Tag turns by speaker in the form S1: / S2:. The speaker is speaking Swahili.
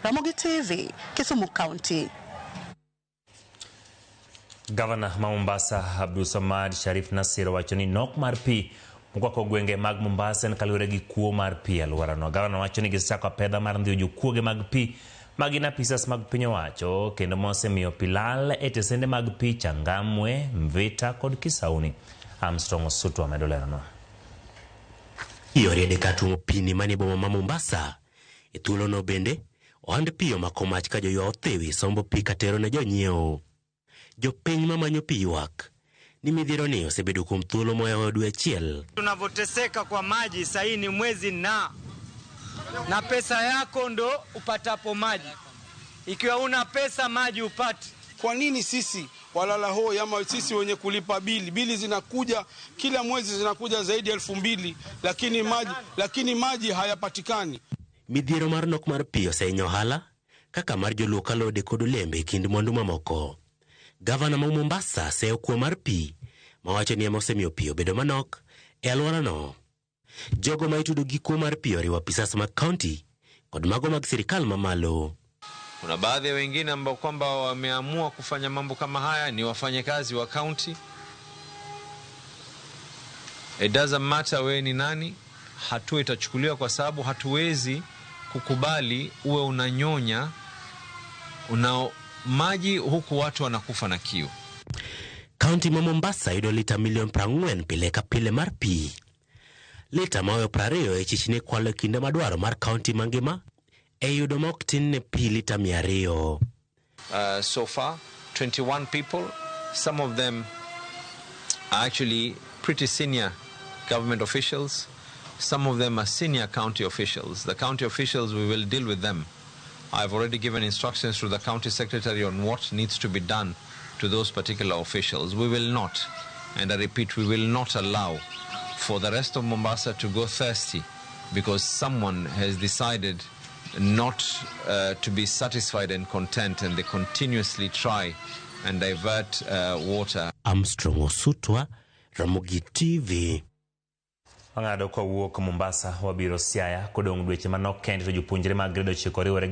S1: Ramogi TV, Kisumu County.
S2: Governor Mombasa Abdulsamad Sharif Nasir wacho ni nok mar pi mkwako gwenge mag Mombasa en kaluwore gi kuo mar pi alworano. Governor wacho ni gisechako pedha mar ndhiyo jokuoge mag pi magina pisas mag piny owacho kendo mosemiyo pi lal e tesende mag pi Changamwe, Mvita kod Kisauni. Armstrong Osuto amedo lerano.
S3: Yore de katumo pini mani boma ma Mombasa e thuolo no bende ohand pi omako mach ka joywa othewi sombo pi katero ne jonyiewo. Jopiny mamanyo pi ywak ni midhiero ni osebedo kuom thuolo moya dwe achiel.
S4: Tunavoteseka kwa maji sasa ni mwezi na pesa yako ndo upatapo maji. Ikiwa una pesa maji upati.
S5: Kwa nini sisi walala hoi ama sisi wenye kulipa bili zinakuja kila mwezi zinakuja zaidi ya 2,000 lakini maji hayapatikani.
S3: Midhiero mar nok mar pi osenyo hala kaka mar joluo kalode kod olembe kind mwandu mamoko. Gavana ma Mombasa seyo kuo mar pi mawacho ni emosemiyo pi obedo manok e alworano. Jogo ma itudo gi kuo mar pi oriwo apisas mag county kod mago mag sirikal mamalo.
S6: Kuna baadhi ya wengine ambao kwamba wameamua kufanya mambo kama haya ni wafanyakazi wa county. It doesn't matter wewe ni nani, hatua itachukuliwa kwa sababu hatuwezi kukubali uwe unanyonya maji huku watu wanakufa na kiu.
S3: County ma Mombasa yudo lita milion 40 pile ka pile mar pi. Lita mayo 20 e chichine kwalo kinde madwaro mar county mangima e yudo moktin ne pi lita 200.
S6: So far 21 people, some of them are actually pretty senior government officials, some of them are senior county officials. The county officials, we will deal with them. I've already given instructions to the county secretary on what needs to be done to those particular officials. We will not, and I repeat, we will not allow for the rest of Mombasa to go thirsty because someone has decided not to be satisfied and content, and they continuously try and divert water.
S3: Armstrong Osutwa, Ramogi TV.
S2: Angado kwa wuok Mombasa wabiro Siaya kodong dweche manok kende to jopuonjre mag grade 9